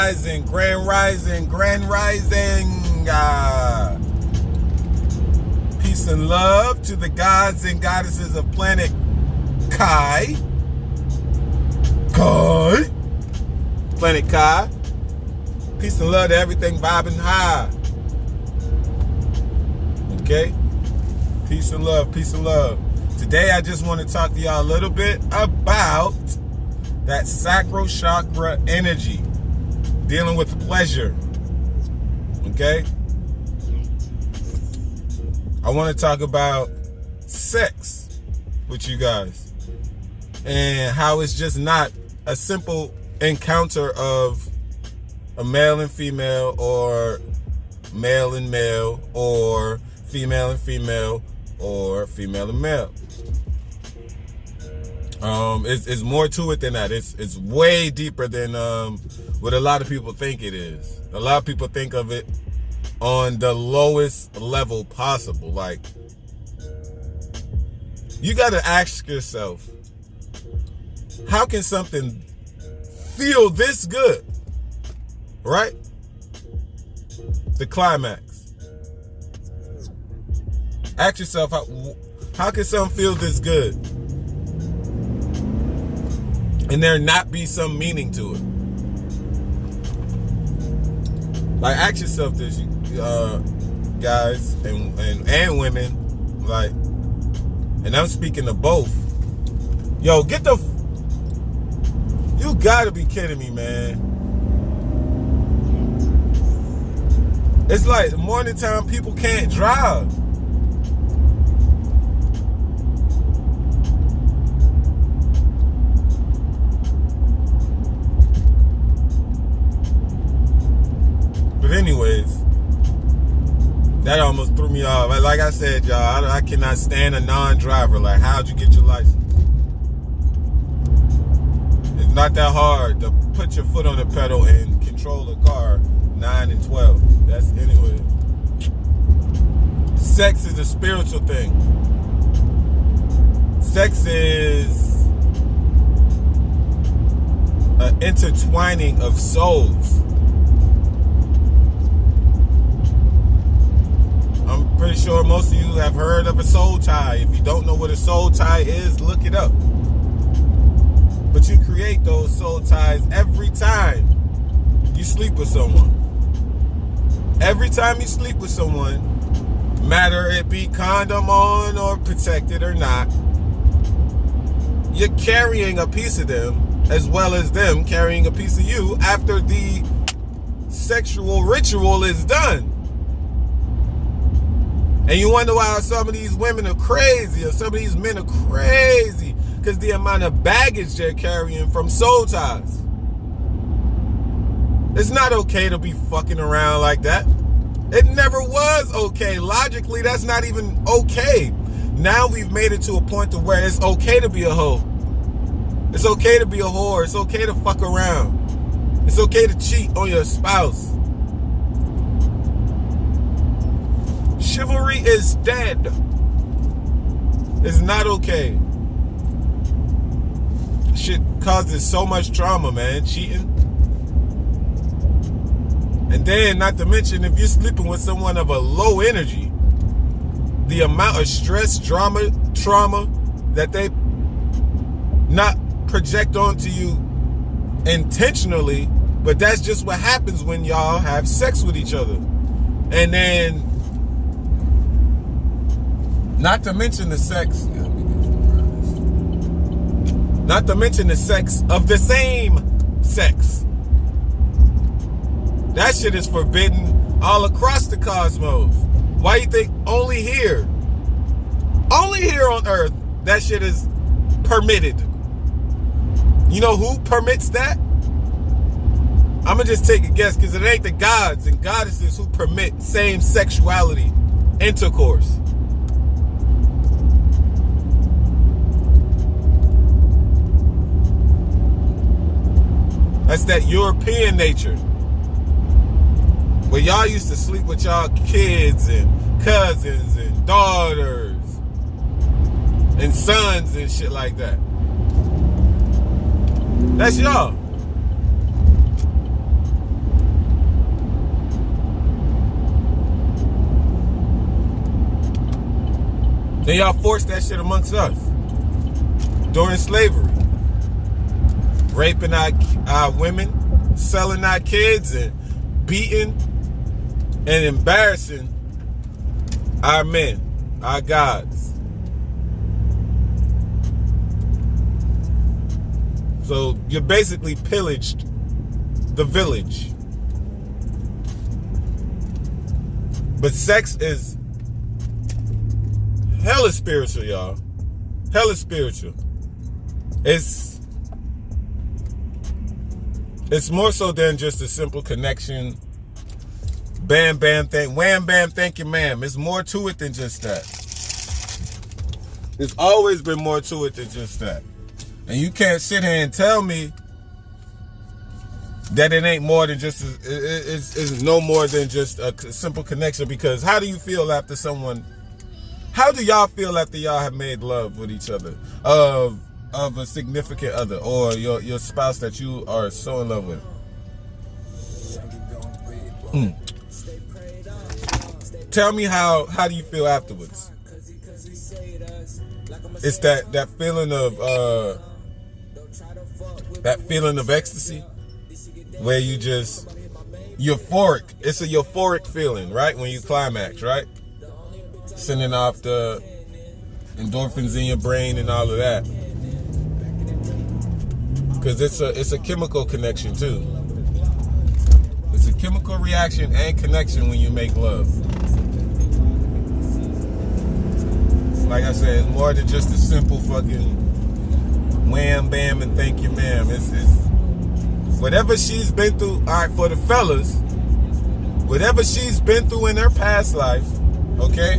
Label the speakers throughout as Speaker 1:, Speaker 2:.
Speaker 1: rising, grand rising, grand rising. Peace and love to the gods and goddesses of planet Kai. Planet Kai. Peace and love to everything vibing high. Okay? Peace and love, peace and love. Today I just want to talk to y'all a little bit about that sacral chakra energy, dealing with pleasure. Okay? I want to talk about sex with you guys and how it's just not a simple encounter of a male and female, or male and male, or female and female, or female and male. It's more to it than that. It's way deeper than what a lot of people think it is. A lot of people think of it on the lowest level possible. Like, you got to ask yourself, how can something feel this good? Right? The climax. Ask yourself, how can something feel this good and there not be some meaning to it? Like, ask yourself this, guys and women, like, and I'm speaking to both. Yo, you gotta be kidding me, man. It's like morning time, people can't drive. But anyways, that almost threw me off. Like I said, y'all, I cannot stand a non-driver. Like, how'd you get your license? It's not that hard to put your foot on the pedal and control a car 9 and 12. That's anyway. Sex is a spiritual thing. Sex is an intertwining of souls. I'm pretty sure most of you have heard of a soul tie. If you don't know what a soul tie is, look it up. But you create those soul ties every time you sleep with someone. Every time you sleep with someone, matter it be condom on or protected or not, you're carrying a piece of them as well as them carrying a piece of you after the sexual ritual is done. And you wonder why some of these women are crazy or some of these men are crazy, because the amount of baggage they're carrying from soul ties. It's not okay to be fucking around like that. It never was okay. Logically, that's not even okay. Now we've made it to a point to where it's okay to be a hoe. It's okay to be a whore. It's okay to fuck around. It's okay to cheat on your spouse. Chivalry is dead. It's not okay. Shit causes so much trauma, man. Cheating. And then, not to mention, if you're sleeping with someone of a low energy, the amount of stress, trauma that they not project onto you intentionally, but that's just what happens when y'all have sex with each other. And then, not to mention the sex, not to mention the sex of the same sex. That shit is forbidden all across the cosmos. Why you think only here on Earth, that shit is permitted? You know who permits that? I'm gonna just take a guess, because it ain't the gods and goddesses who permit same sexuality intercourse. That's that European nature. Where y'all used to sleep with y'all kids and cousins and daughters and sons and shit like that. That's y'all. Then y'all forced that shit amongst us during slavery, raping our women, selling our kids, and beating and embarrassing our men, our gods. So you basically pillaged the village. But sex is hella spiritual, y'all. Hella spiritual. It's more so than just a simple connection. Bam, bam, wham, bam, thank you, ma'am. It's more to it than just that. There's always been more to it than just that. And you can't sit here and tell me that it ain't more than just, it's no more than just a simple connection. Because how do you feel after how do y'all feel after y'all have made love with each other? Of a significant other or your spouse that you are so in love with? Tell me how do you feel afterwards? It's that feeling of ecstasy where you just euphoric. It's a euphoric feeling, right? When you climax, right? Sending off the endorphins in your brain and all of that. Because it's a chemical connection too. It's a chemical reaction and connection when you make love. Like I said, it's more than just a simple fucking wham, bam, and thank you, ma'am. It's whatever she's been through. All right, for the fellas, whatever she's been through in her past life, okay?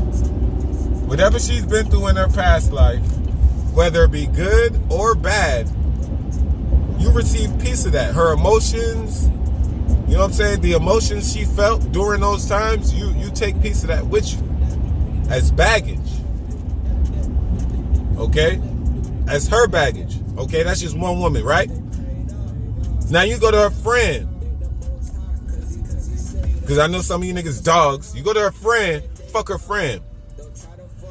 Speaker 1: Whatever she's been through in her past life, whether it be good or bad, you receive piece of that. Her emotions, you know what I'm saying? The emotions she felt during those times, you take piece of that with you as baggage. Okay? As her baggage. Okay? That's just one woman, right? Now you go to her friend. Because I know some of you niggas dogs. You go to her friend, fuck her friend.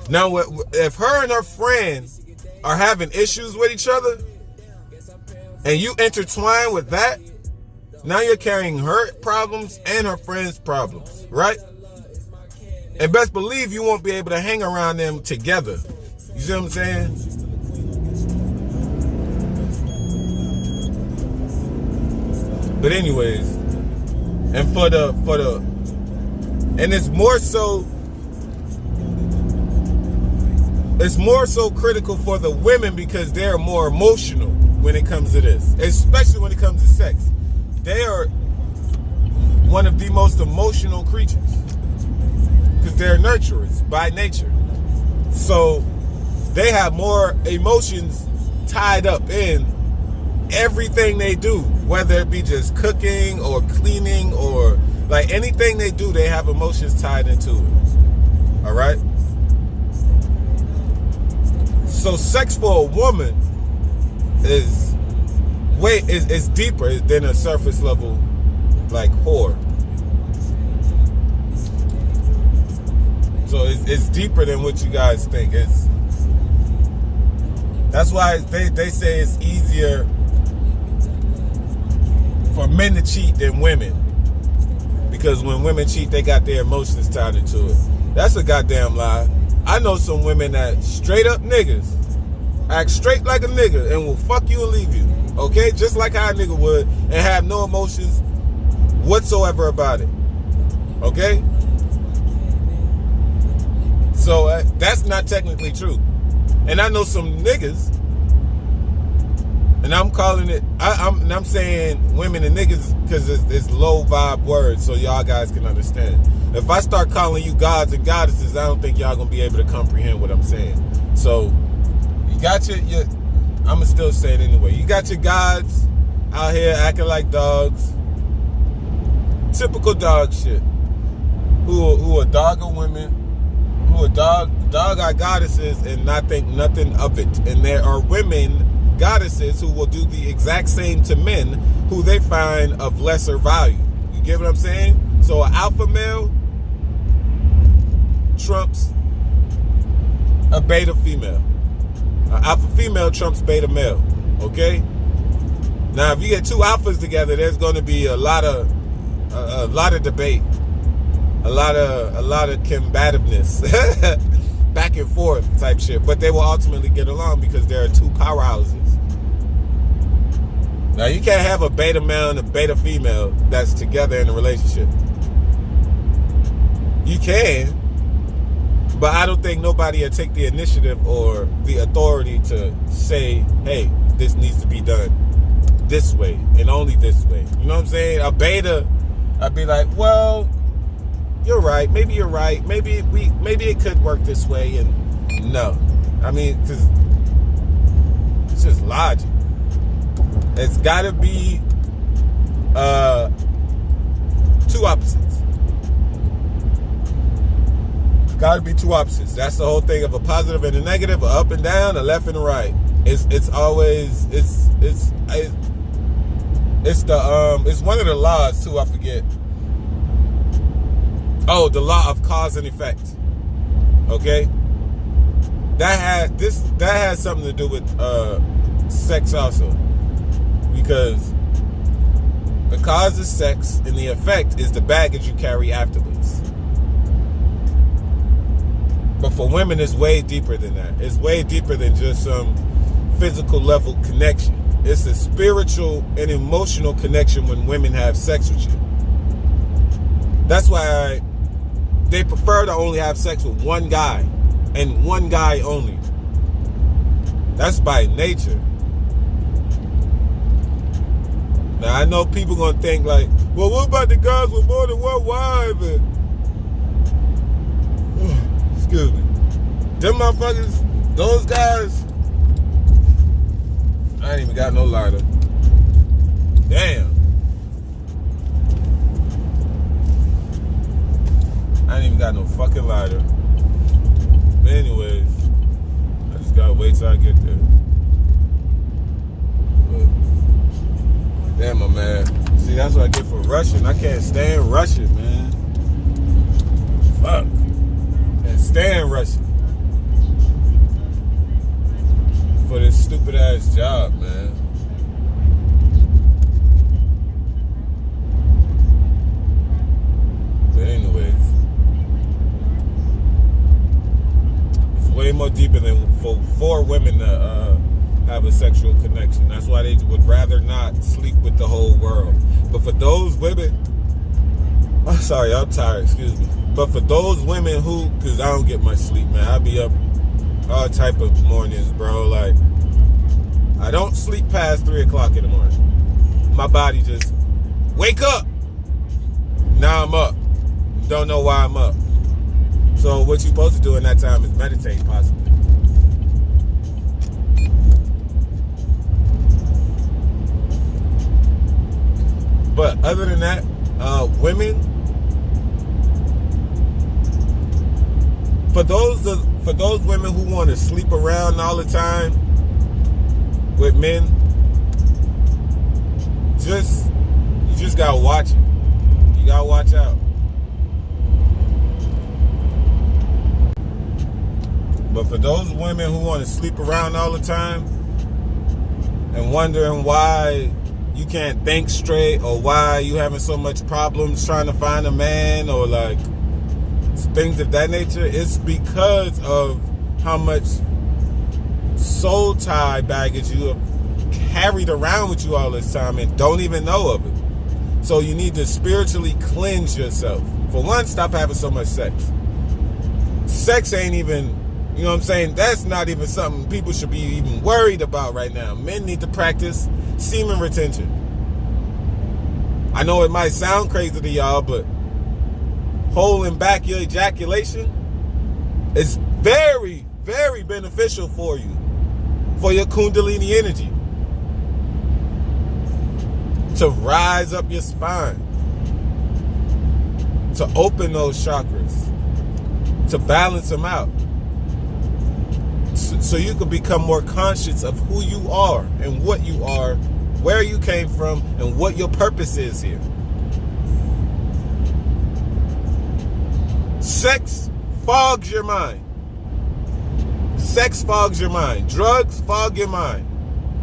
Speaker 1: Now, if her and her friend are having issues with each other, and you intertwine with that, now you're carrying her problems and her friend's problems, right? And best believe you won't be able to hang around them together. You see what I'm saying? But anyways, and and it's more so critical for the women because they're more emotional when it comes to this, especially when it comes to sex. They are one of the most emotional creatures because they're nurturers by nature. So they have more emotions tied up in everything they do, whether it be just cooking or cleaning or like anything they do, they have emotions tied into it. All right? So sex for a woman is deeper than a surface level like whore. So it's deeper than what you guys think. That's why they say it's easier for men to cheat than women. Because when women cheat, they got their emotions tied into it. That's a goddamn lie. I know some women that straight up niggas act straight like a nigga and will fuck you and leave you. Okay? Just like how a nigga would and have no emotions whatsoever about it. Okay? So that's not technically true. And I know some niggas, and I'm calling it, I'm saying women and niggas because it's low vibe words so y'all guys can understand. If I start calling you gods and goddesses, I don't think y'all gonna be able to comprehend what I'm saying. So you got your I'ma still say it anyway. You got your gods out here acting like dogs. Typical dog shit. Who are dog of women, who are dog our goddesses and not think nothing of it. And there are women goddesses who will do the exact same to men who they find of lesser value. You get what I'm saying? So an alpha male trumps a a beta female. Alpha female trumps beta male. Okay. Now, if you get two alphas together, there's going to be a lot of debate, a lot of combativeness, back and forth type shit. But they will ultimately get along because there are two powerhouses. Now, you can't have a beta male and a beta female that's together in a relationship. You can, but I don't think nobody will take the initiative or the authority to say, hey, this needs to be done this way and only this way. You know what I'm saying? A beta, I'd be like, well, you're right. Maybe you're right. Maybe it could work this way. And no, I mean, because it's just logic. It's got to be two opposites. Got to be two opposites. That's the whole thing of a positive and a negative, a up and down, a left and a right. It's always it's one of the laws too. I forget. Oh, the law of cause and effect. Okay, that has something to do with sex also, because the cause is sex and the effect is the baggage you carry afterwards. But for women, it's way deeper than that. It's way deeper than just some physical level connection. It's a spiritual and emotional connection when women have sex with you. That's why they prefer to only have sex with one guy and one guy only. That's by nature. Now, I know people gonna think like, well, what about the guys with more than one wife? Excuse me. Them motherfuckers, those guys, I ain't even got no lighter. Damn. I ain't even got no fucking lighter. But anyways, I just gotta wait till I get there. But, damn, my man. See, that's what I get for rushing. I can't stand rushing, man. Fuck. Can't stand rushing. For this stupid ass job, man. But anyways, it's way more deeper than for women to have a sexual connection. That's why they would rather not sleep with the whole world. But for those women, I'm sorry, I'm tired, excuse me. But for those women who, because I don't get much sleep, man. I be up all type of mornings, bro. Like, I don't sleep past 3 o'clock in the morning. My body just, wake up. Now I'm up. Don't know why I'm up. So what you're supposed to do in that time is meditate, possibly. But other than that, women, for those women who want to sleep around all the time with men, you just gotta watch it. You gotta watch out. But for those women who want to sleep around all the time and wondering why you can't think straight or why you having so much problems trying to find a man or like things of that nature, it's because of how much soul tie baggage you have carried around with you all this time and don't even know of it. So you need to spiritually cleanse yourself. For one, stop having so much sex. Sex ain't even, you know what I'm saying? That's not even something people should be even worried about right now. Men need to practice semen retention. I know it might sound crazy to y'all, but holding back your ejaculation is very, very beneficial for you, for your kundalini energy, to rise up your spine, to open those chakras, to balance them out, so you can become more conscious of who you are and what you are, where you came from, and what your purpose is here. Sex fogs your mind. Sex fogs your mind. Drugs fog your mind.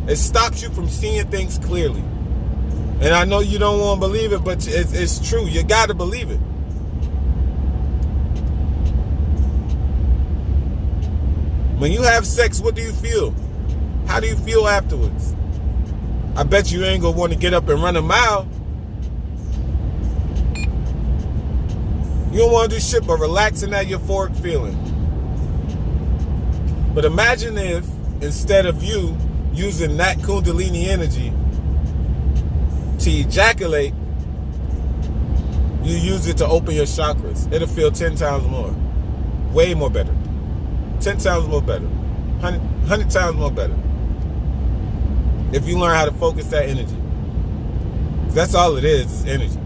Speaker 1: It stops you from seeing things clearly. And I know you don't want to believe it, but it's true. You got to believe it. When you have sex, what do you feel? How do you feel afterwards? I bet you ain't going to want to get up and run a mile. You don't want to do shit but relaxing that euphoric feeling. But imagine if, instead of you using that Kundalini energy to ejaculate, you use it to open your chakras. It'll feel 10 times more. Way more better. 10 times more better. 100 times more better. If you learn how to focus that energy. That's all it is energy.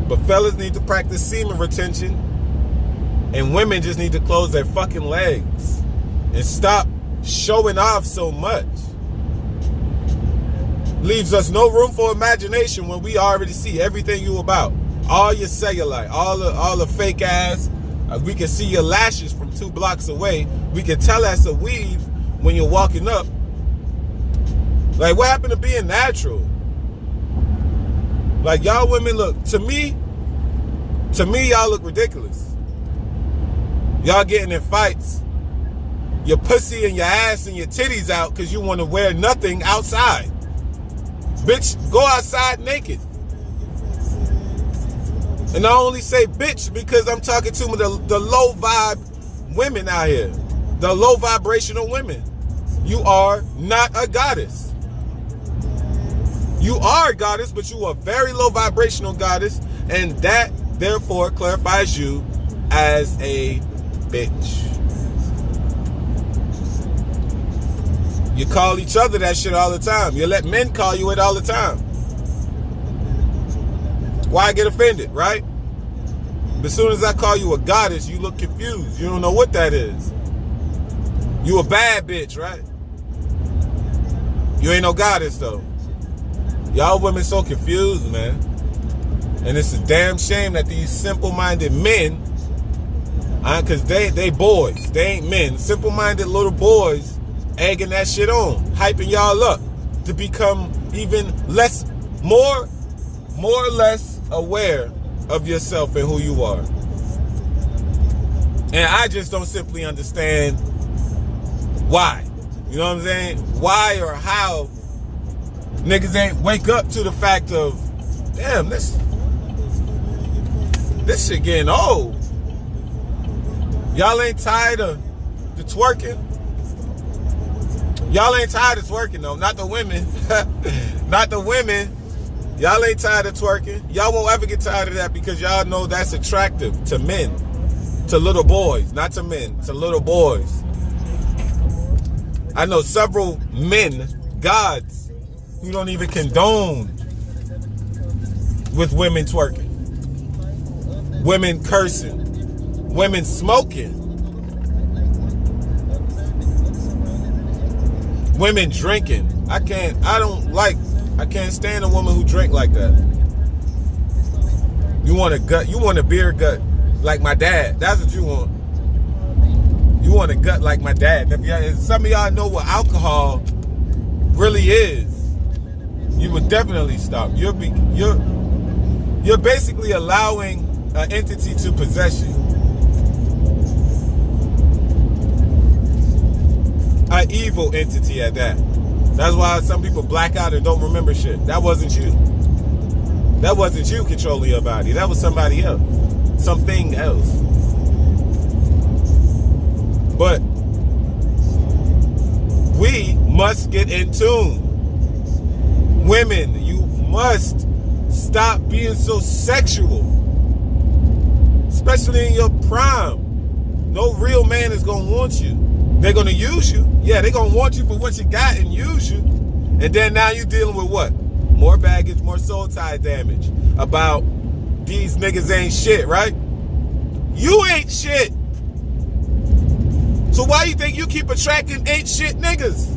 Speaker 1: But fellas need to practice semen retention. And women just need to close their fucking legs. And stop showing off so much. Leaves us no room for imagination when we already see everything you about. All your cellulite, all the fake ass. We can see your lashes from 2 blocks away. We can tell that's a weave when you're walking up. Like, what happened to being natural? Like, y'all women look, to me, y'all look ridiculous. Y'all getting in fights. Your pussy and your ass and your titties out because you want to wear nothing outside. Bitch, go outside naked. And I only say bitch because I'm talking to the low vibe women out here. The low vibrational women. You are not a goddess. You are a goddess, but you are a very low vibrational goddess. And that, therefore, clarifies you as a bitch. You call each other that shit all the time. You let men call you it all the time. Why get offended, right? But as soon as I call you a goddess, you look confused. You don't know what that is. You a bad bitch, right? You ain't no goddess, though. Y'all women so confused, man. And it's a damn shame that these simple-minded men, because they boys, they ain't men. Simple-minded little boys egging that shit on, hyping y'all up to become even more or less aware of yourself and who you are. And I just don't simply understand why. You know what I'm saying? Why or how niggas ain't wake up to the fact of, damn, this shit getting old. Y'all ain't tired of the twerking? Y'all ain't tired of twerking, though. Not the women. Not the women. Y'all ain't tired of twerking. Y'all won't ever get tired of that because y'all know that's attractive to men. To little boys. Not to men. To little boys. I know several men, gods, who don't even condone with women twerking. Women cursing. Women smoking. Women drinking. I can't stand a woman who drink like that. You want a gut, you want a beer gut like my dad. That's what you want. You want a gut like my dad. If some of y'all know what alcohol really is, you would definitely stop. You're basically allowing an entity to possess you. An evil entity at that. That's why some people black out and don't remember shit. That wasn't you. That wasn't you controlling your body. That was somebody else. Something else. But we must get in tune. Women, you must stop being so sexual. Especially in your prime. No real man is going to want you. They're going to use you. Yeah, they're going to want you for what you got and use you. And then now you're dealing with what? More baggage, more soul tie damage. About these niggas ain't shit, right? You ain't shit. So why you think you keep attracting ain't shit niggas?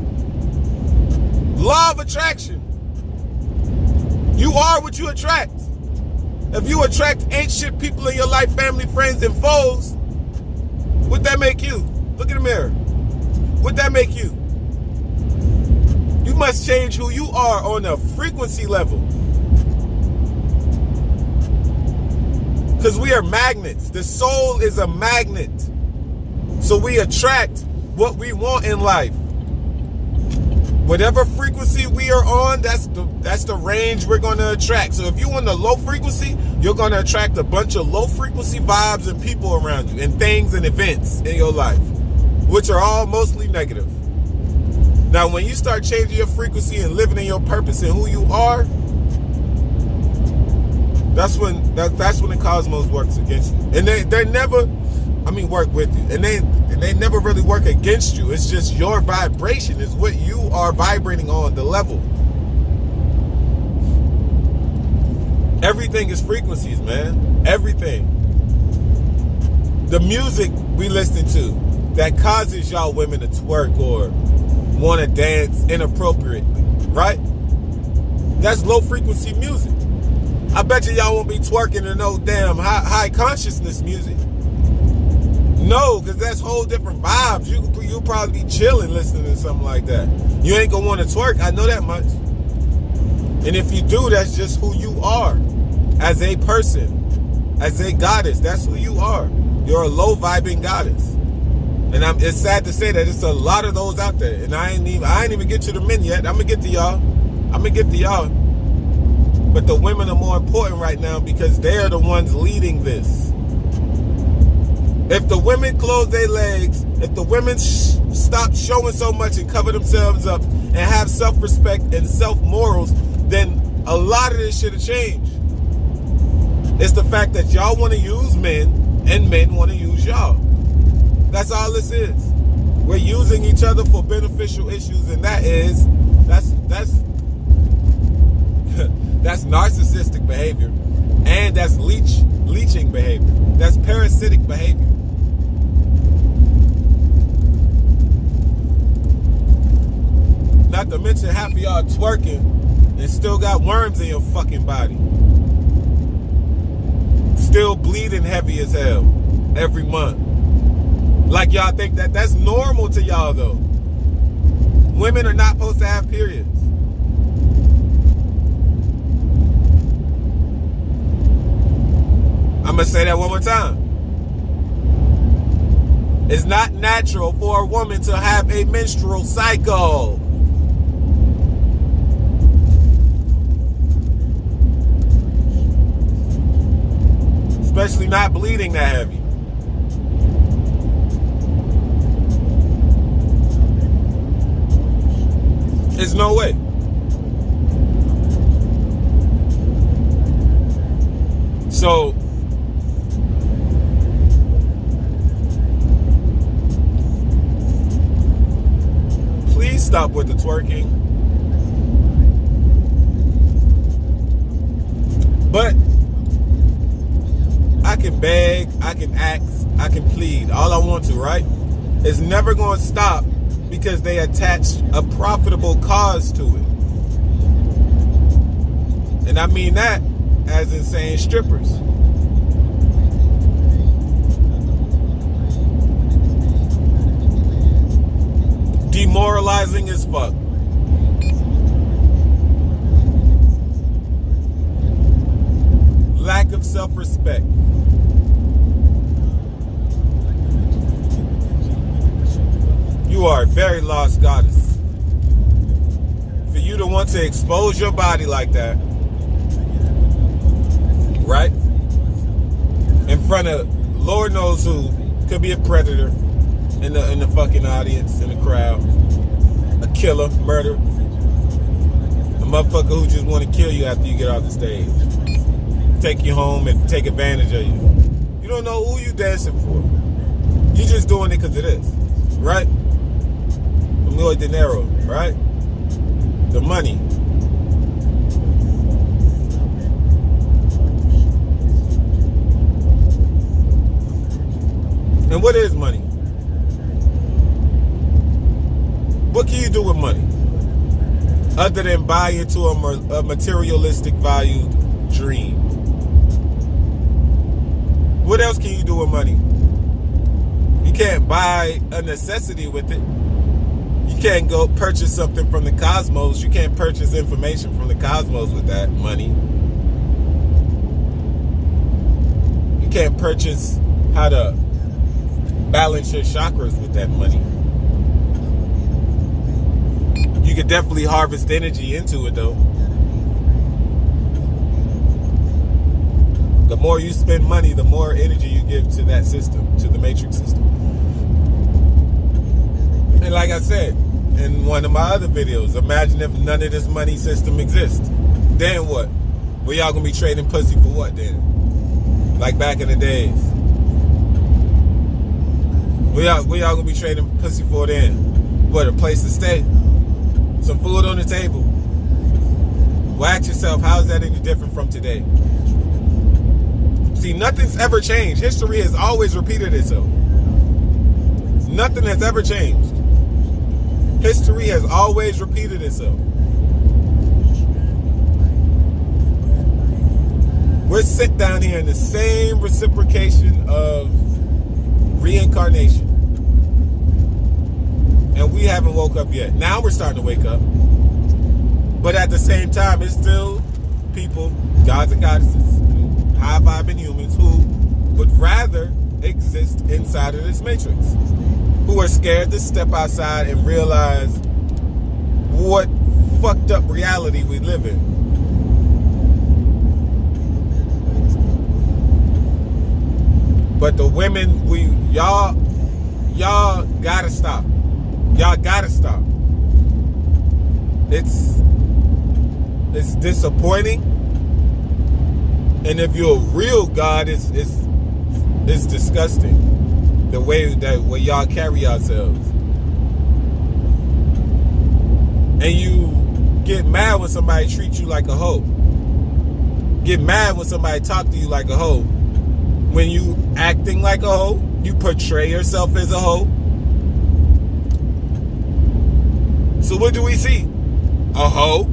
Speaker 1: Law of attraction. You are what you attract. If you attract ain't shit people in your life, family, friends, and foes, what that make you? Look in the mirror. What'd that make you? You must change who you are on a frequency level. Because we are magnets. The soul is a magnet. So we attract what we want in life. Whatever frequency we are on, that's the range we're going to attract. So if you're on the low frequency, you're going to attract a bunch of low frequency vibes and people around you and things and events in your life, which are all mostly negative. Now, when you start changing your frequency and living in your purpose and who you are, that's when the cosmos works against you. And they never, work with you. And they never really work against you. It's just your vibration is what you are vibrating on, the level. Everything is frequencies, man. Everything. The music we listen to that causes y'all women to twerk or want to dance inappropriately, right? That's low frequency music. I bet you y'all won't be twerking to no damn high consciousness music. No, because that's whole different vibes. You'll probably be chilling listening to something like that. You ain't gonna want to twerk, I know that much. And if you do, that's just who you are. As a person, as a goddess, that's who you are. You're a low vibing goddess. And it's sad to say that it's a lot of those out there. And I ain't even get to the men yet. I'm gonna get to y'all. But the women are more important right now because they're the ones leading this. If the women close their legs, if the women stop showing so much and cover themselves up and have self-respect and self-morals, then a lot of this shit will change. It's the fact that y'all want to use men and men want to use y'all. That's all this is. We're using each other for beneficial issues, and that's narcissistic behavior, and that's leeching behavior. That's parasitic behavior. Not to mention half of y'all twerking and still got worms in your fucking body. Still bleeding heavy as hell every month. Like y'all think that's normal to y'all though. Women are not supposed to have periods. I'm going to say that one more time. It's not natural for a woman to have a menstrual cycle. Especially not bleeding that heavy. There's no way. So, please stop with the twerking. But I can beg, I can ask, I can plead all I want to, right? It's never going to stop because they attach a profitable cause to it. And I mean that as in saying strippers. Demoralizing as fuck. Lack of self-respect. You are a very lost goddess. For you to want to expose your body like that, right? In front of Lord knows who, could be a predator in the fucking audience, in the crowd, a killer, murderer, a motherfucker who just want to kill you after you get off the stage, take you home and take advantage of you. You don't know who you dancing for. You just doing it because it is, right? Muy dinero, right? The money. And what is money? What can you do with money? Other than buy into a materialistic valued dream. What else can you do with money? You can't buy a necessity with it. You can't go purchase something from the cosmos. You can't purchase information from the cosmos with that money. You can't purchase how to balance your chakras with that money. You could definitely harvest energy into it, though. The more you spend money, the more energy you give to that system, to the matrix system. And like I said in one of my other videos, imagine if none of this money system exists. Then what? Well, y'all gonna be trading pussy for what then? Like back in the days. What y'all gonna be trading pussy for then? What, a place to stay? Some food on the table? Well, ask yourself, how is that any different from today? See, nothing's ever changed. History has always repeated itself. Nothing has ever changed. History has always repeated itself. We're sit down here in the same reciprocation of reincarnation. And we haven't woke up yet. Now we're starting to wake up. But at the same time, it's still people, gods and goddesses, high-vibing humans who would rather exist inside of this matrix, who are scared to step outside and realize what fucked up reality we live in. But the women, y'all gotta stop. Y'all gotta stop. It's disappointing. And if you're a real God, it's disgusting. The way y'all carry yourselves. And you get mad when somebody treats you like a hoe. Get mad when somebody talk to you like a hoe. When you acting like a hoe, you portray yourself as a hoe. So what do we see? A hoe?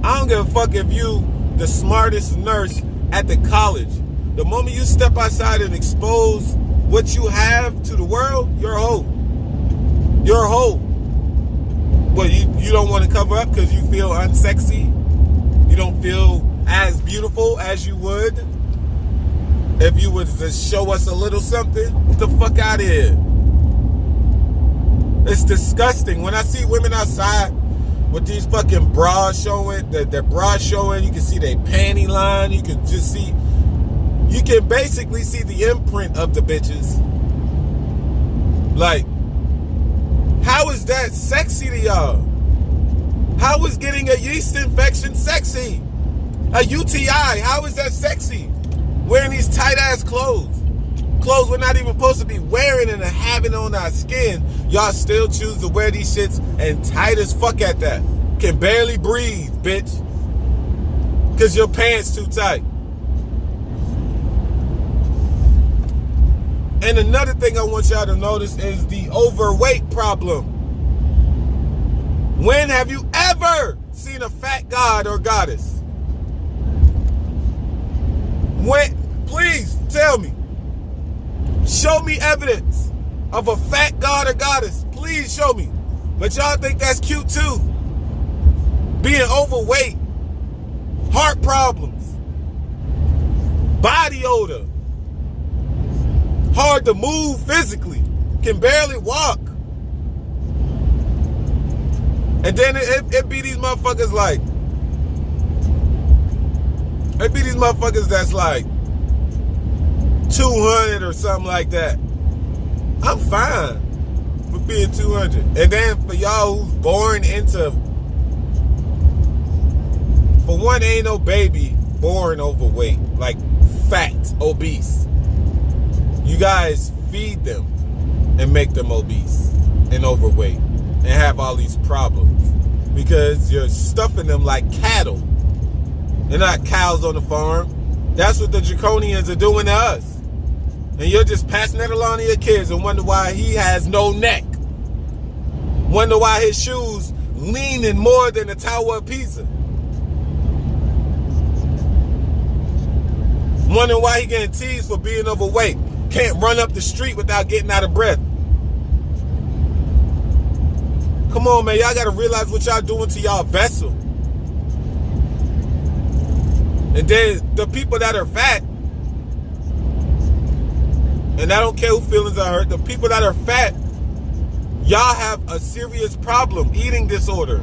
Speaker 1: I don't give a fuck if you the smartest nurse at the college. The moment you step outside and expose what you have to the world, you're a hoe. You're a hoe. Well, you don't want to cover up because you feel unsexy. You don't feel as beautiful as you would if you would just show us a little something. Get the fuck out of here. It's disgusting. When I see women outside with these fucking bras showing, their bras showing, you can see their panty line, you can just see, you can basically see the imprint of the bitches. Like, how is that sexy to y'all? How is getting a yeast infection sexy? A UTI, how is that sexy? Wearing these tight ass clothes. Clothes we're not even supposed to be wearing and having on our skin. Y'all still choose to wear these shits and tight as fuck at that. Can barely breathe, bitch. Cause your pants too tight. And another thing I want y'all to notice is the overweight problem. When have you ever seen a fat god or goddess? When? Please tell me. Show me evidence of a fat god or goddess. Please show me. But y'all think that's cute too. Being overweight, heart problems, body odor, hard to move physically, can barely walk. And then it be these motherfuckers like, it be these motherfuckers that's like 200 or something like that. I'm fine with being 200. And then for y'all who's born into, for one, ain't no baby born overweight, like fat, obese. You guys feed them and make them obese and overweight and have all these problems because you're stuffing them like cattle. They're not cows on the farm. That's what the draconians are doing to us. And you're just passing that along to your kids and wonder why he has no neck. Wonder why his shoes leaning more than the Tower of Pisa. Wondering why he getting teased for being overweight. can't run up the street without getting out of breath. Come on, man. Y'all got to realize what y'all doing to y'all vessel. And then the people that are fat, and I don't care who feelings are hurt, the people that are fat, y'all have a serious problem, eating disorder.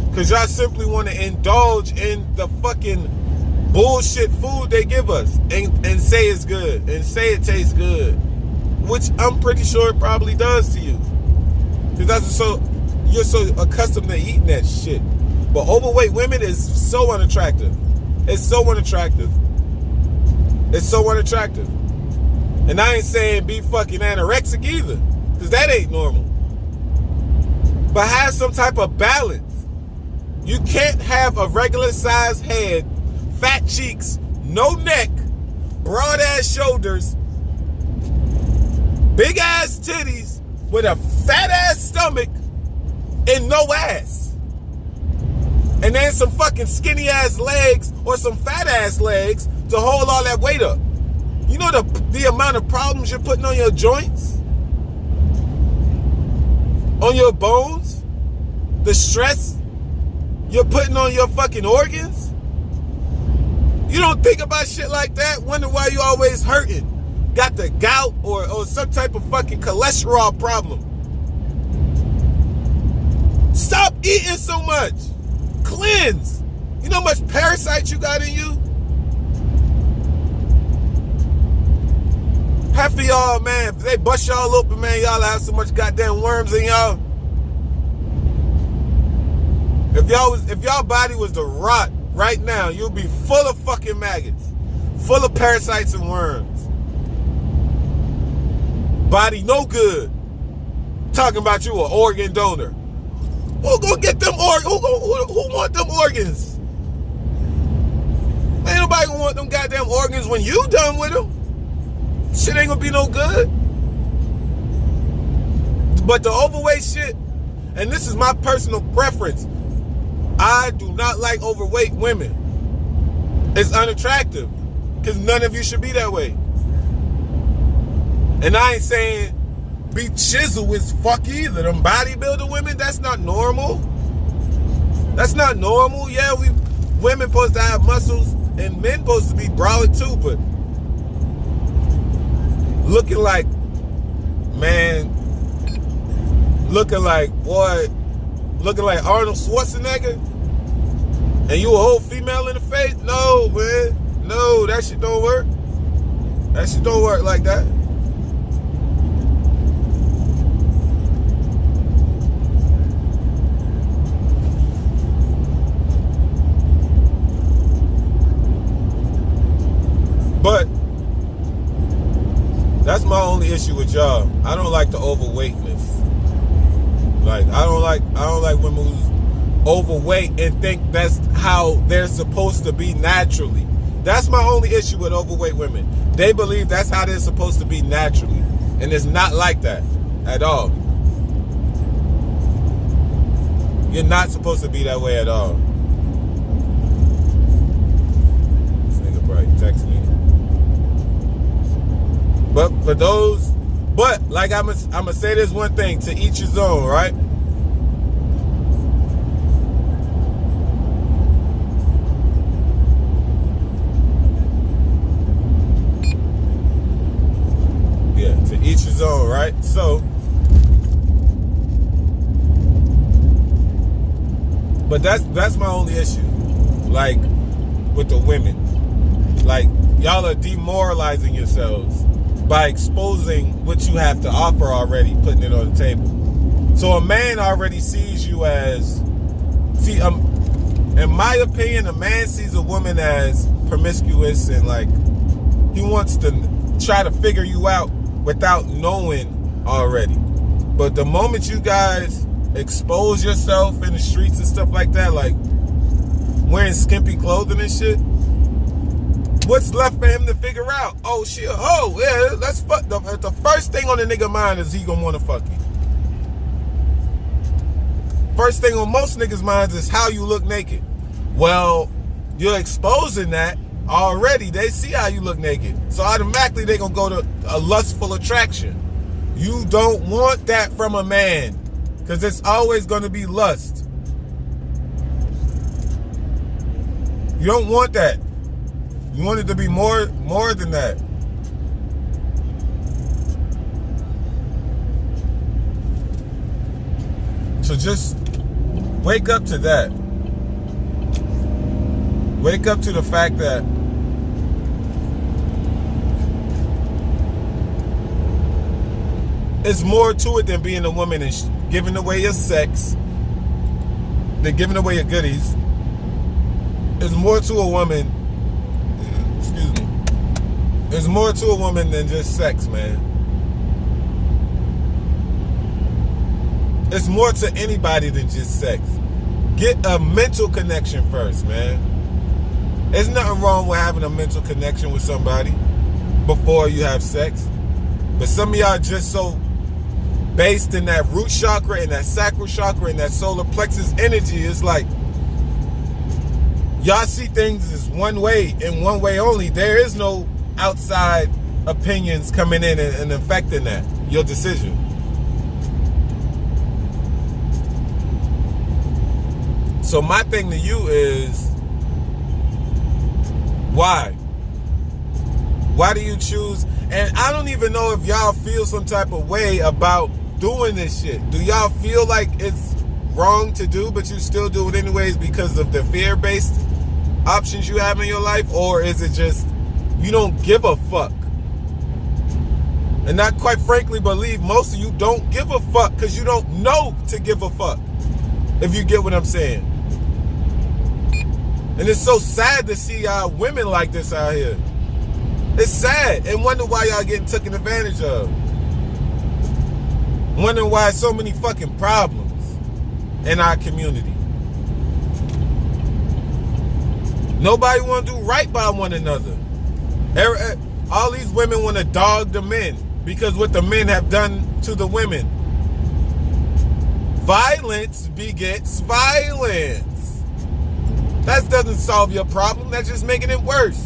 Speaker 1: Because y'all simply want to indulge in the fucking bullshit food they give us and say it's good and say it tastes good, which I'm pretty sure it probably does to you. Because you're so accustomed to eating that shit. But overweight women is so unattractive. It's so unattractive. It's so unattractive. And I ain't saying be fucking anorexic either, because that ain't normal. But have some type of balance. You can't have a regular sized head, fat cheeks, no neck, broad ass shoulders, big ass titties, with a fat ass stomach and no ass. And then some fucking skinny ass legs or some fat ass legs to hold all that weight up. You know the amount of problems you're putting on your joints? On your bones? The stress you're putting on your fucking organs? You don't think about shit like that? Wonder why you always hurting? Got the gout or some type of fucking cholesterol problem. Stop eating so much. Cleanse. You know how much parasites you got in you? Half of y'all, man, if they bust y'all open, man, y'all have so much goddamn worms in y'all. If y'all body was to rot right now, you'll be full of fucking maggots, full of parasites and worms. Body no good. Talking about you an organ donor. Who gonna get them organs? Who want them organs? Ain't nobody gonna want them goddamn organs when you done with them. Shit ain't gonna be no good. But the overweight shit, and this is my personal preference, I do not like overweight women. It's unattractive, because none of you should be that way. And I ain't saying be chiseled as fuck either. Them bodybuilder women, that's not normal. That's not normal. Yeah, women supposed to have muscles and men supposed to be brolic too, but looking like, man, looking like Arnold Schwarzenegger, and you a whole female in the face? No, man. No, that shit don't work. That shit don't work like that. But that's my only issue with y'all. I don't like the overweightness. Like I don't like women who's overweight and think that's how they're supposed to be naturally. That's my only issue with overweight women. They believe that's how they're supposed to be naturally, and it's not like that at all. You're not supposed to be that way at all. This nigga probably text me. But for those, like I'm gonna say this one thing, to each his own, right? Yeah, to each his own, right? So, but that's my only issue, like with the women. Like y'all are demoralizing yourselves by exposing what you have to offer already, putting it on the table. So a man already sees you as, in my opinion, a man sees a woman as promiscuous and like he wants to try to figure you out without knowing already. But the moment you guys expose yourself in the streets and stuff like that, like wearing skimpy clothing and shit, what's left for him to figure out? Oh shit, oh yeah, let's fuck. The first thing on the nigga mind is he gonna wanna fuck you. First thing on most niggas' minds is how you look naked. Well, you're exposing that already. They see how you look naked. So automatically they're going to go to a lustful attraction. You don't want that from a man, because it's always going to be lust. You don't want that. You want it to be more than that. So just wake up to that. Wake up to the fact that it's more to it than being a woman and giving away your sex, than giving away your goodies. It's more to a woman. Excuse me. There's more to a woman than just sex, man. It's more to anybody than just sex. Get a mental connection first, man. There's nothing wrong with having a mental connection with somebody before you have sex. But some of y'all just so based in that root chakra and that sacral chakra and that solar plexus energy. It's like y'all see things as one way and one way only. There is no outside opinions coming in and affecting that, your decision. So my thing to you is, why? Why do you choose? And I don't even know if y'all feel some type of way about doing this shit. Do y'all feel like it's wrong to do, but you still do it anyways because of the fear-based options you have in your life? Or is it just you don't give a fuck? And I quite frankly believe most of you don't give a fuck because you don't know to give a fuck, if you get what I'm saying. And it's so sad to see women like this out here. It's sad, and wonder why y'all getting taken advantage of. Wondering why so many fucking problems in our community. Nobody want to do right by one another. All these women want to dog the men because what the men have done to the women. Violence begets violence. That doesn't solve your problem. That's just making it worse.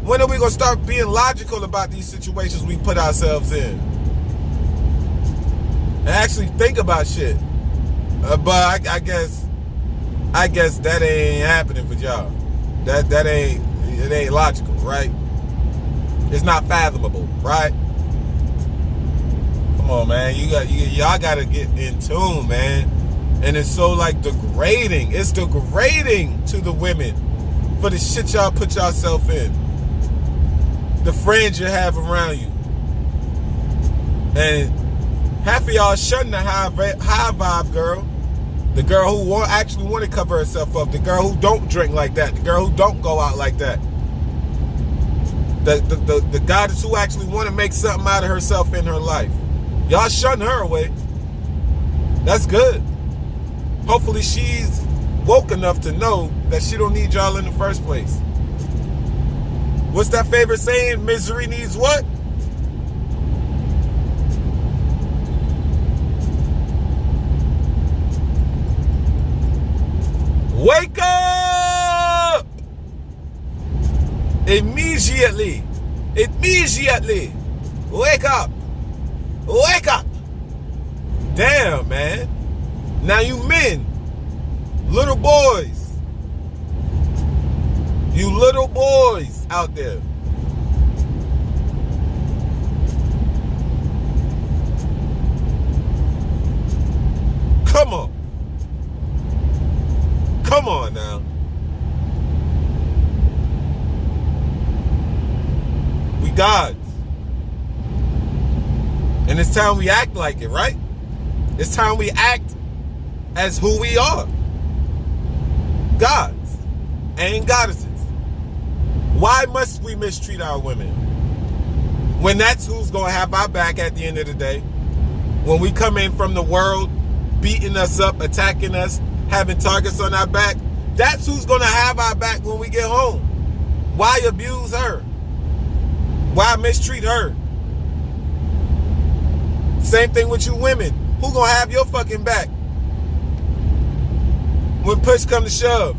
Speaker 1: When are we going to start being logical about these situations we put ourselves in? And actually think about shit. But I guess that ain't happening for y'all. It ain't logical, right? It's not fathomable, right? Come on, man. Y'all gotta get in tune, man. And it's so like degrading. It's degrading to the women for the shit y'all put yourself in. The friends you have around you. And half of y'all shunning the high vibe girl. The girl who actually want to cover herself up. The girl who don't drink like that. The girl who don't go out like that. The goddess who actually want to make something out of herself in her life. Y'all shunning her away. That's good. Hopefully she's woke enough to know that she don't need y'all in the first place. What's that favorite saying? Misery needs what? Wake up! Immediately. Immediately. Wake up. Wake up. Damn, man. Now you men, little boys. You little boys out there. Come on. Come on now. We gods. And it's time we act like it, right? It's time we act as who we are. Gods and goddesses. Why must we mistreat our women? When that's who's going to have our back at the end of the day. When we come in from the world, beating us up, attacking us, having targets on our back, that's who's going to have our back when we get home. Why abuse her? Why mistreat her? Same thing with you women. Who going to have your fucking back when push come to shove?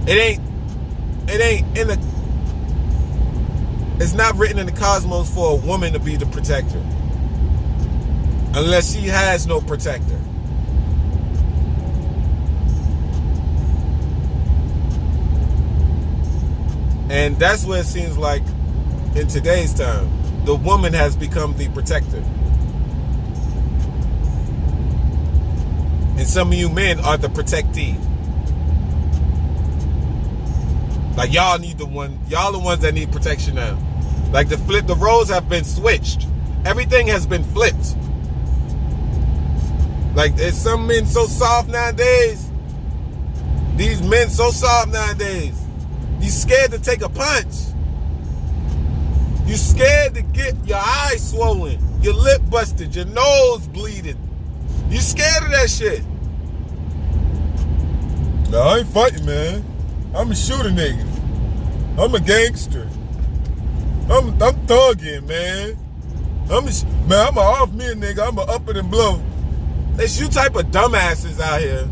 Speaker 1: It ain't in the. It's not written in the cosmos for a woman to be the protector, unless she has no protector. And that's what it seems like in today's time. The woman has become the protector. And some of you men are the protectee. Like y'all the ones that need protection now. Like the roles have been switched. Everything has been flipped. Like there's some men so soft nowadays. These men so soft nowadays. You scared to take a punch. You scared to get your eyes swollen, your lip busted, your nose bleeding. You scared of that shit. No, I ain't fighting, man. I'm a shooter nigga. I'm a gangster. I'm thugging, man. I'm an off me nigga. I'm a up it and blow. It's you type of dumbasses out here.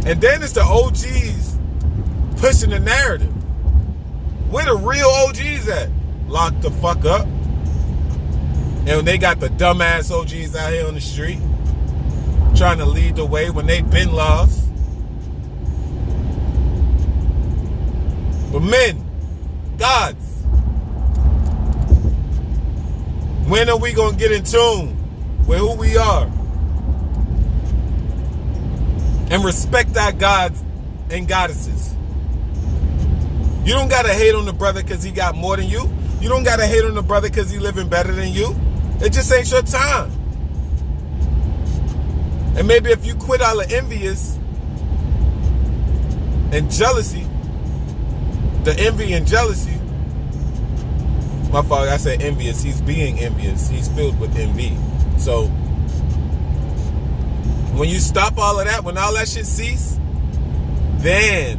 Speaker 1: And then it's the OGs pushing the narrative. Where the real OGs at? Locked the fuck up. And they got the dumbass OGs out here on the street trying to lead the way when they been lost. But men, gods, when are we going to get in tune with who we are? And respect our gods and goddesses. You don't got to hate on the brother because he got more than you. You don't got to hate on the brother because he living better than you. It just ain't your time. And maybe if you quit all the envious and jealousy, the envy and jealousy, my fault, I said envious. He's being envious. He's filled with envy. So when you stop all of that, when all that shit cease, then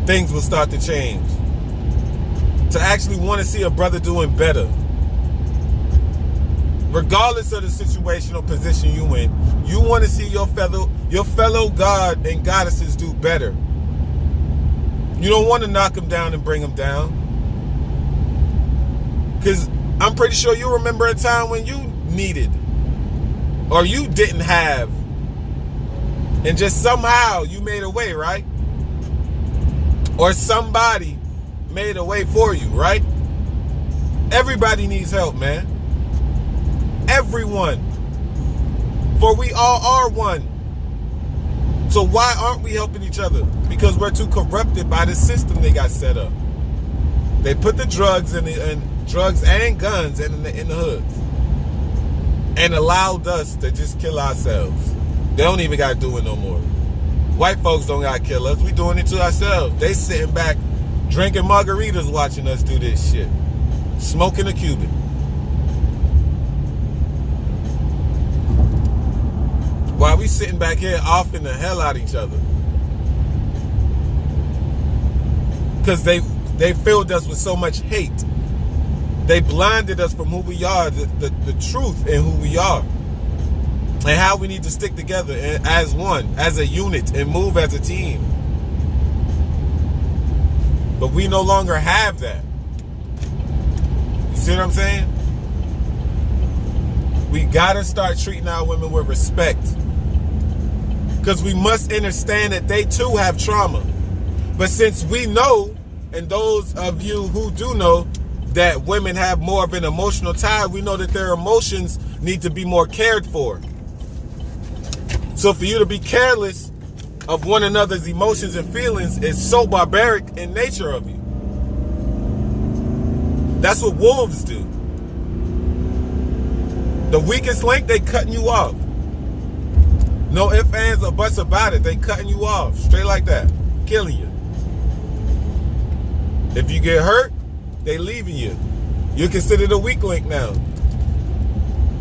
Speaker 1: things will start to change. To actually want to see a brother doing better. Regardless of the situation or position you in, you want to see your fellow God and goddesses do better. You don't want to knock them down and bring them down. Because I'm pretty sure you remember a time when you needed or you didn't have, and just somehow you made a way, right? Or somebody made a way for you, right? Everybody needs help, man. Everyone. For we all are one. So why aren't we helping each other? Because we're too corrupted by the system they got set up. They put the drugs and drugs and guns in the hoods and allowed us to just kill ourselves. They don't even got to do it no more. White folks don't got to kill us. We doing it to ourselves. They sitting back drinking margaritas watching us do this shit. Smoking a Cuban. While we sitting back here offing the hell out of each other. Because they filled us with so much hate. They blinded us from who we are, the truth in who we are. And how we need to stick together as one, as a unit, and move as a team. But we no longer have that. You see what I'm saying? We gotta start treating our women with respect. Because we must understand that they too have trauma. But since we know, and those of you who do know, that women have more of an emotional tie, we know that their emotions need to be more cared for. So for you to be careless of one another's emotions and feelings is so barbaric in nature of you. That's what wolves do. The weakest link, they cutting you off. No ifs, ands, or buts about it. They cutting you off. Straight like that. Killing you. If you get hurt, they leaving you. You're considered a weak link now.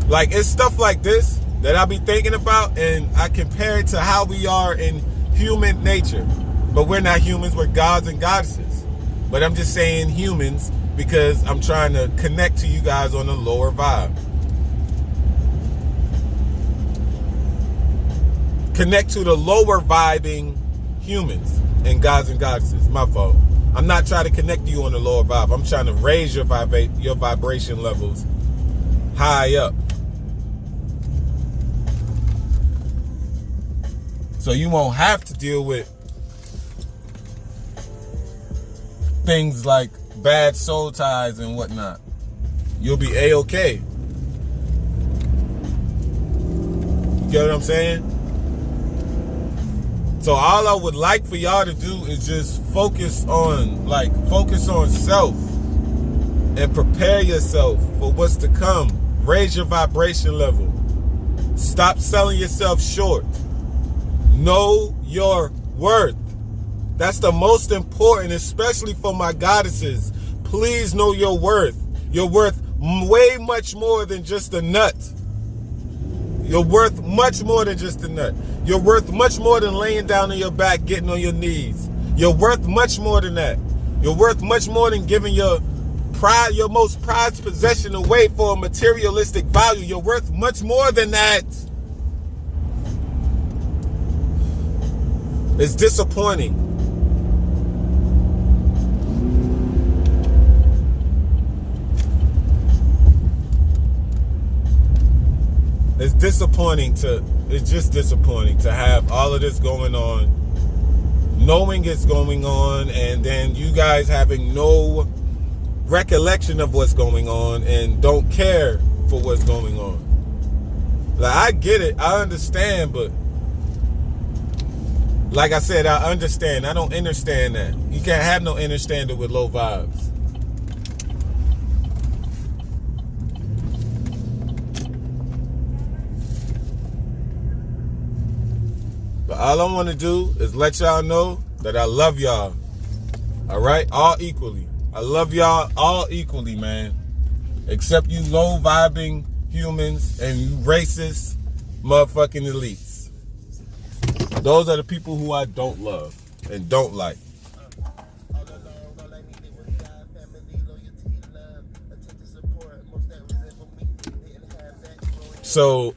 Speaker 1: Like, it's stuff like this that I be thinking about, and I compare it to how we are in human nature. But we're not humans, we're gods and goddesses. But I'm just saying humans because I'm trying to connect to you guys on a lower vibe. connect to the lower vibing humans and gods and goddesses. My fault. I'm not trying to connect you on the lower vibe. I'm trying to raise your vibration levels high up. So you won't have to deal with things like bad soul ties and whatnot. You'll be A-okay. You get what I'm saying? So all I would like for y'all to do is just focus on self and prepare yourself for what's to come. Raise your vibration level. Stop selling yourself short. Know your worth. That's the most important, especially for my goddesses. Please know your worth. You're worth way much more than just a nut. You're worth much more than just a nut. You're worth much more than laying down on your back, getting on your knees. You're worth much more than that. You're worth much more than giving your most prized possession away for a materialistic value. You're worth much more than that. It's disappointing. It's just disappointing to have all of this going on, knowing it's going on, and then you guys having no recollection of what's going on and don't care for what's going on. Like, I get it, I understand, but like I said, I understand. I don't understand that. You can't have no understanding with low vibes. But all I want to do is let y'all know that I love y'all. All right? All equally. I love y'all all equally, man. Except you low vibing humans and you racist motherfucking elites. Those are the people who I don't love and don't like. So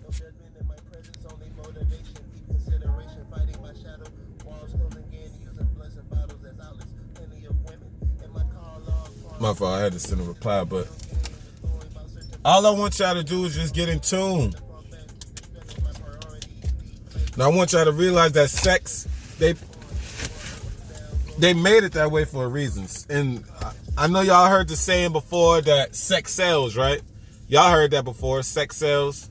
Speaker 1: my fault, I had to send a reply, but all I want y'all to do is just get in tune. Now I want y'all to realize that sex, they made it that way for a reason. And I know y'all heard the saying before that sex sells, right? Y'all heard that before, sex sells.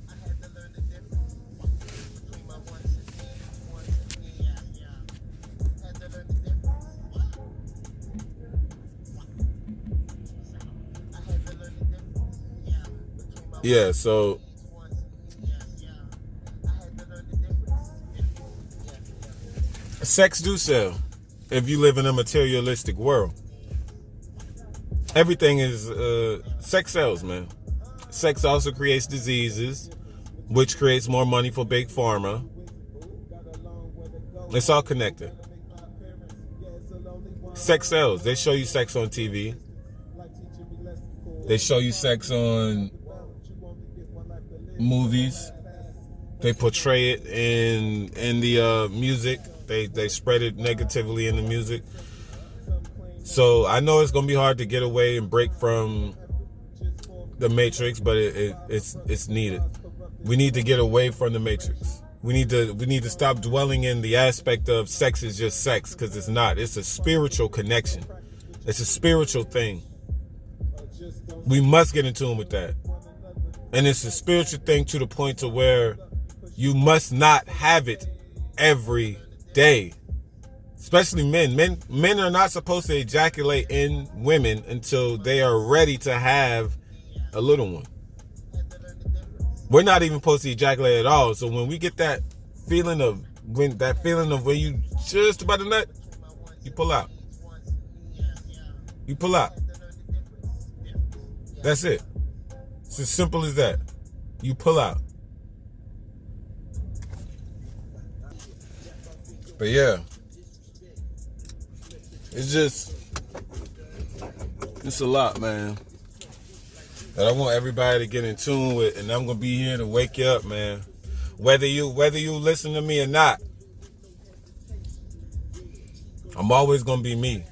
Speaker 1: Yeah, so sex do sell if you live in a materialistic world. Everything is sex sells, man. Sex also creates diseases, which creates more money for big pharma. It's all connected. Sex sells. They show you sex on TV. They show you sex on movies. They portray it in the music. They spread it negatively in the music. So I know it's gonna be hard to get away and break from the matrix, but it's needed. We need to get away from the matrix. We need to stop dwelling in the aspect of sex is just sex, because it's not. It's a spiritual connection. It's a spiritual thing. We must get in tune with that. And it's a spiritual thing to the point to where you must not have it every day. Especially men. Men are not supposed to ejaculate in women until they are ready to have a little one. We're not even supposed to ejaculate at all. So when we get that feeling of when you just about to nut, you pull out. You pull out. That's it. It's as simple as that. You pull out. But yeah, it's a lot, man, that I want everybody to get in tune with, and I'm gonna be here to wake you up, man. Whether you listen to me or not, I'm always gonna be me.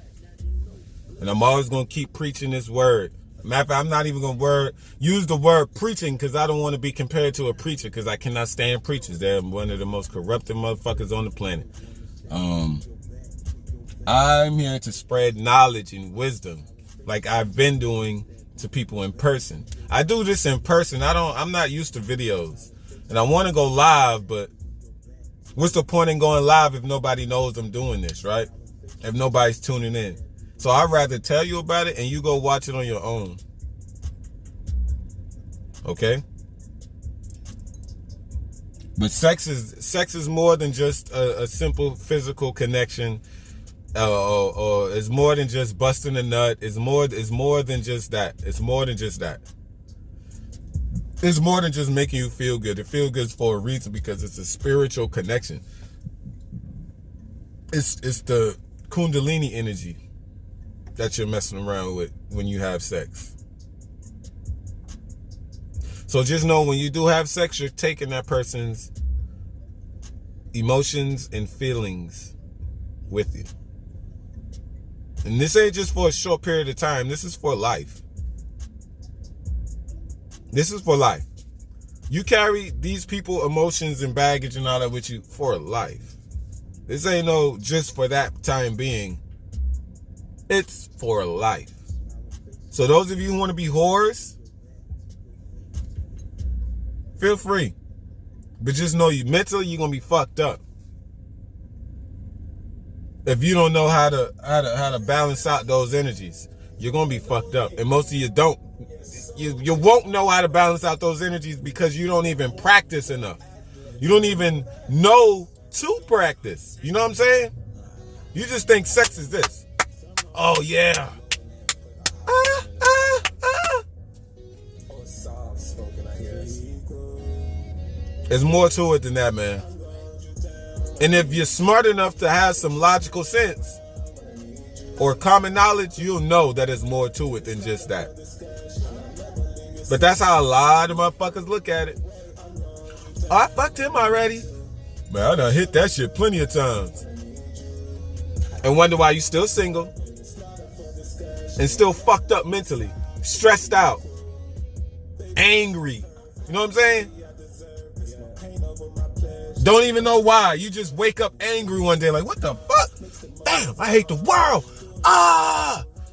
Speaker 1: And I'm always gonna keep preaching this word. Matter of fact, I'm not even gonna use the word preaching because I don't want to be compared to a preacher, because I cannot stand preachers. They're one of the most corrupted motherfuckers on the planet. I'm here to spread knowledge and wisdom like I've been doing to people in person. I do this in person. I'm not used to videos. And I want to go live, but what's the point in going live if nobody knows I'm doing this, right? If nobody's tuning in. So I'd rather tell you about it and you go watch it on your own. Okay? But sex is more than just a simple physical connection, or it's more than just busting a nut. It's more than just that. It's more than just that. It's more than just making you feel good. It feels good for a reason, because it's a spiritual connection. It's the Kundalini energy that you're messing around with when you have sex. So just know, when you do have sex, you're taking that person's emotions and feelings with you. And this ain't just for a short period of time. This is for life. This is for life. You carry these people emotions and baggage and all that with you for life. This ain't no just for that time being. It's for life. So those of you who want to be whores, feel free. But just know, you mentally, you're gonna be fucked up if you don't know how to balance out those energies. You're gonna be fucked up, and most of you don't. You won't know how to balance out those energies because you don't even practice enough. You don't even know to practice. You know what I'm saying? You just think sex is this. Oh yeah. There's more to it than that, man. And if you're smart enough to have some logical sense or common knowledge, you'll know that there's more to it than just that. But that's how a lot of motherfuckers look at it. Oh, I fucked him already. Man, I done hit that shit plenty of times. And wonder why you still single and still fucked up mentally, stressed out, angry. You know what I'm saying? Don't even know why. You just wake up angry one day like, what the fuck? Damn, I hate the world.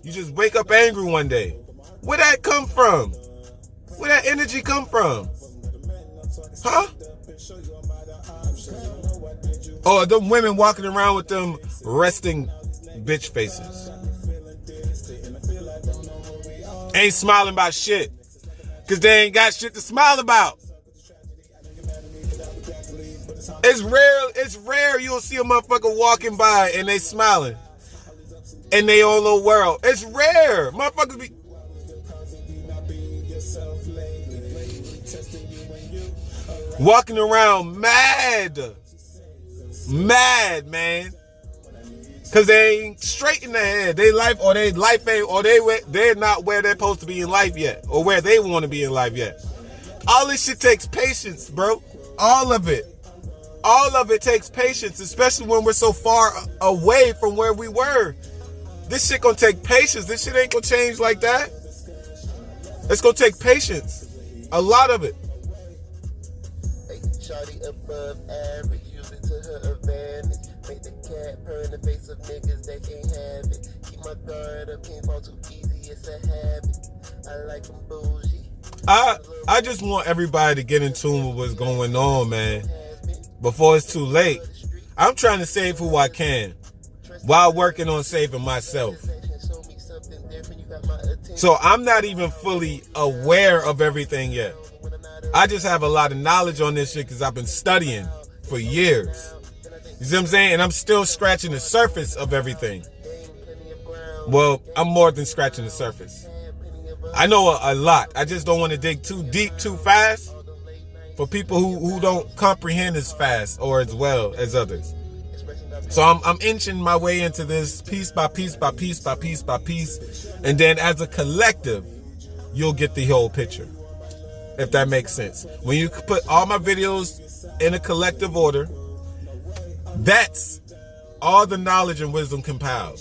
Speaker 1: You just wake up angry one day. Where that come from? Where that energy come from? Huh? Or them women walking around with them resting bitch faces. Ain't smiling about shit. Because they ain't got shit to smile about. It's rare you'll see a motherfucker walking by and they smiling in their own little world. It's rare. Motherfuckers be walking around mad, man, because they ain't straight in their head. They're not where they're supposed to be in life yet, or where they want to be in life yet. All this shit takes patience, bro. All of it takes patience, especially when we're so far away from where we were. This shit gonna take patience. This shit ain't gonna change like that. It's gonna take patience. A lot of it.
Speaker 2: Shawty above average, use it to her advantage. Make the cat purr in the face of niggas that can't have it. Keep my guard up, can't fall too easy, it's a habit. I like them bougie.
Speaker 1: I just want everybody to get in tune with what's going on, man, before it's too late. I'm trying to save who I can while working on saving myself. So I'm not even fully aware of everything yet. I just have a lot of knowledge on this shit because I've been studying for years. You see what I'm saying? And I'm still scratching the surface of everything. Well, I'm more than scratching the surface. I know a lot. I just don't want to dig too deep too fast for people who don't comprehend as fast or as well as others. So I'm inching my way into this piece by piece by piece by piece by piece. And then as a collective, you'll get the whole picture. if that makes sense. When you put all my videos in a collective order, that's all the knowledge and wisdom compiled.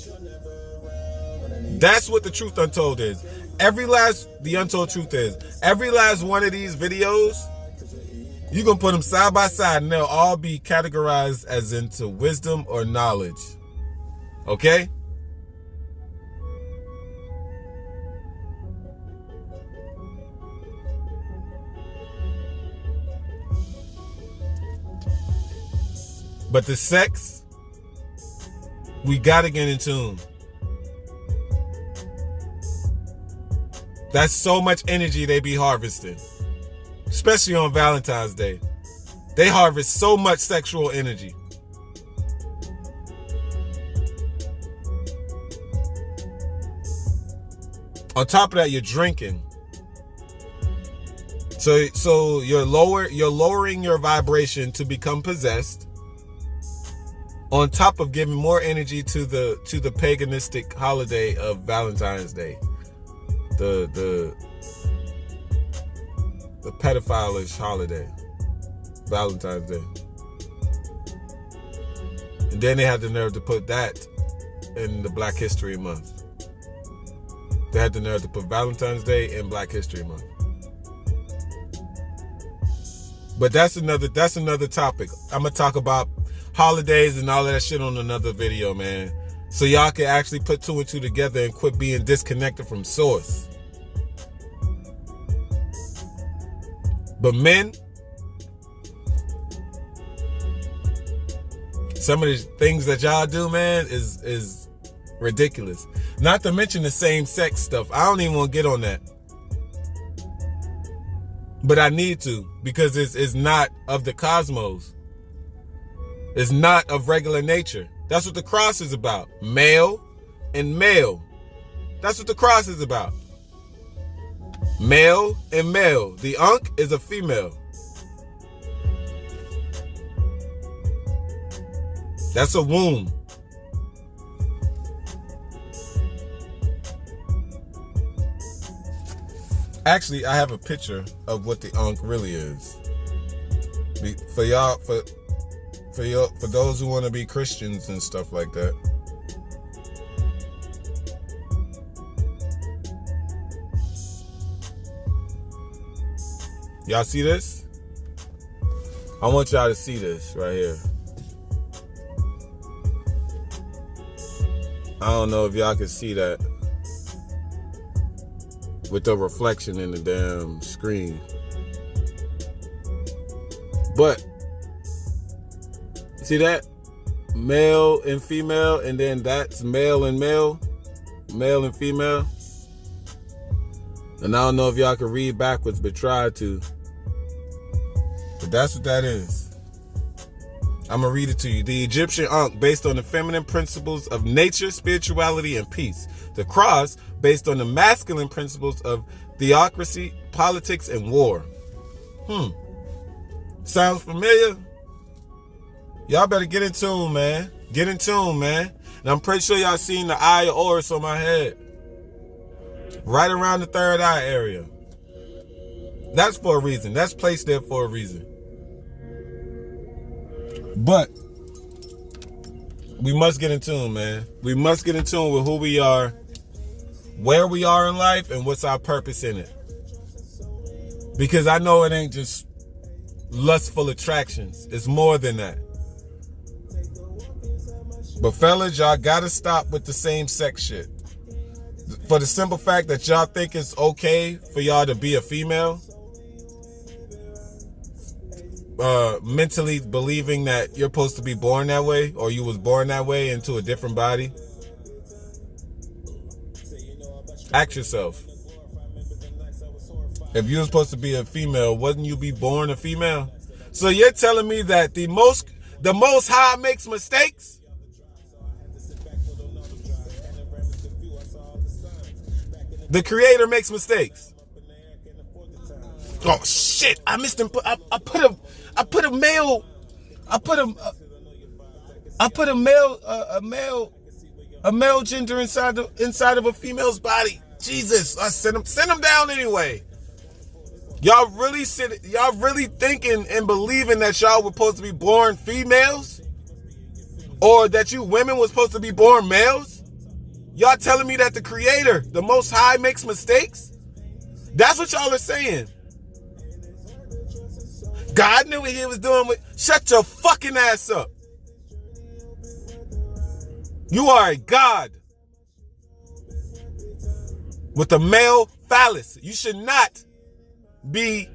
Speaker 1: That's what the Truth Untold is. The Untold Truth is. Every last one of these videos, you're going to put them side by side and they'll all be categorized as into wisdom or knowledge. Okay? But the S.E.X, we got to get in tune. That's so much energy they be harvesting. Especially on Valentine's Day. They harvest so much sexual energy. On top of that, you're drinking. So you're lowering your vibration to become possessed. On top of giving more energy to the paganistic holiday of Valentine's Day. The pedophile-ish holiday, Valentine's Day. And then they had the nerve to put that in the Black History Month. They had the nerve to put Valentine's Day in Black History Month. But that's another topic. I'm gonna talk about holidays and all that shit on another video, man. So y'all can actually put two and two together and quit being disconnected from source. But men, some of the things that y'all do, man, is ridiculous. Not to mention the same-sex stuff. I don't even want to get on that. But I need to, because it's not of the cosmos. It's not of regular nature. That's what the cross is about. Male and male. That's what the cross is about. Male and male. The Ankh is a female. That's a womb. Actually, I have a picture of what the Ankh really is. For y'all, for those who want to be Christians and stuff like that. Y'all see this? I want y'all to see this right here. I don't know if y'all can see that with the reflection in the damn screen. But see that? Male and female, and then that's male and male, male and female. And I don't know if y'all can read backwards, but try to. But that's what that is. I'm going to read it to you. The Egyptian Ankh, based on the feminine principles of nature, spirituality, and peace. The cross, based on the masculine principles of theocracy, politics, and war. Sounds familiar? Y'all better get in tune, man. Get in tune, man. And I'm pretty sure y'all seen the eye of Horus on my head. Right around the third eye area. That's for a reason. That's placed there for a reason. But we must get in tune, man. We must get in tune with who we are, where we are in life, and what's our purpose in it. Because I know it ain't just lustful attractions. It's more than that. But fellas, y'all gotta stop with the same-sex shit. For the simple fact that y'all think it's okay for y'all to be a female. Mentally believing that you're supposed to be born that way, or you was born that way into a different body. Ask yourself, if you were supposed to be a female, wouldn't you be born a female? So you're telling me that the most high makes mistakes? The creator makes mistakes. Oh shit! I missed him. I put a male gender inside of a female's body. Jesus, I sent him down anyway. Y'all really thinking and believing that y'all were supposed to be born females? Or that you women were supposed to be born males? Y'all telling me that the Creator, the Most High, makes mistakes? That's what y'all are saying. God knew what he was doing with... Shut your fucking ass up. You are a God with a male phallus. You should not be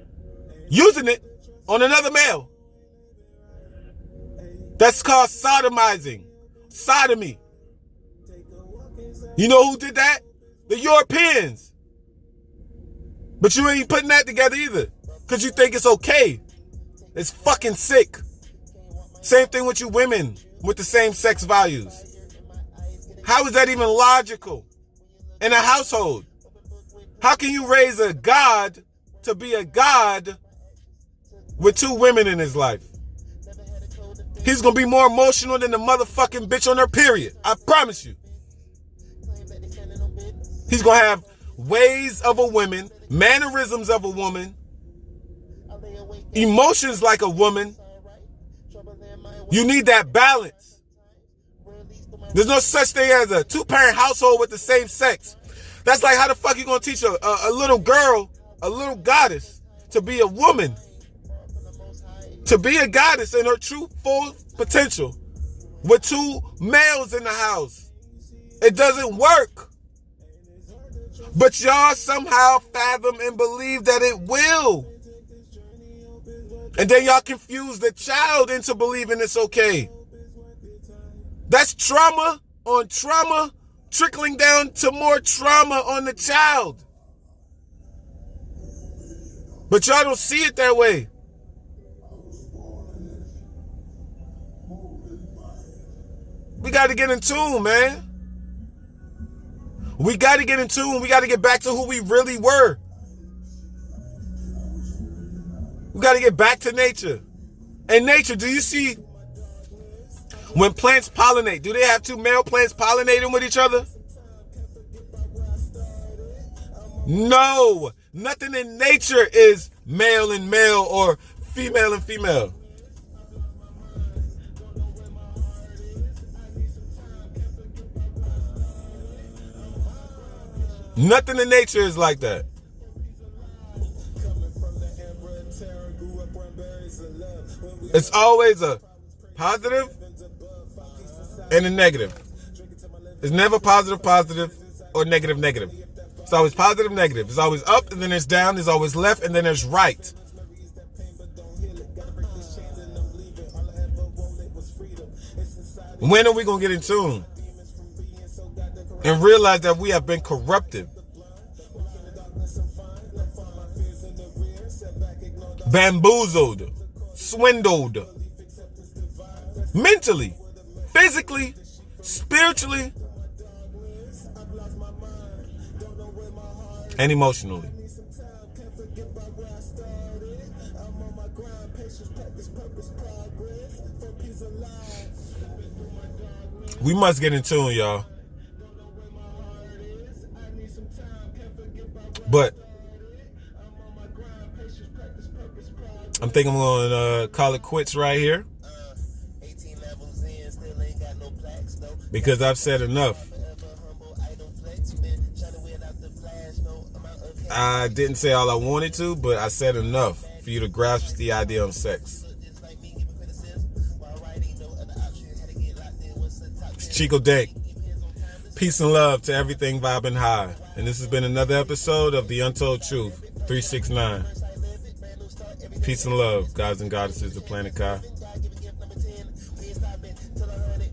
Speaker 1: using it on another male. That's called sodomizing. Sodomy. You know who did that? The Europeans. But you ain't putting that together either. Because you think it's okay. It's fucking sick. Same thing with you women with the same sex values. How is that even logical in a household? How can you raise a God to be a God with two women in his life? He's going to be more emotional than the motherfucking bitch on her period. I promise you. He's going to have ways of a woman, mannerisms of a woman, emotions like a woman. You need that balance. There's no such thing as a two-parent household with the same sex. That's like how the fuck you going to teach a little girl, a little goddess, to be a woman, to be a goddess in her true full potential with two males in the house. It doesn't work. But y'all somehow fathom and believe that it will. And then y'all confuse the child into believing it's okay. That's trauma on trauma, trickling down to more trauma on the child. But y'all don't see it that way. We got to get in tune, man. We got to get in tune. We got to get back to who we really were. We got to get back to nature. And nature, do you see when plants pollinate, do they have two male plants pollinating with each other? No. Nothing in nature is male and male or female and female. Nothing in nature is like that. It's always a positive and a negative. It's never positive or negative. It's always positive, negative. It's always up and then there's down. There's always left and then there's right. When are we going to get in tune and realize that we have been corrupted, bamboozled, swindled, mentally, physically, spiritually, and emotionally? We must get in tune, y'all. But I'm thinking I'm going to call it quits right here. Because I've said enough. I didn't say all I wanted to, but I said enough for you to grasp the idea of sex. It's ChiicoDank. Peace and love to everything vibing high. And this has been another episode of The Untold Truth 369. Peace and love, gods and goddesses of Planet Kai.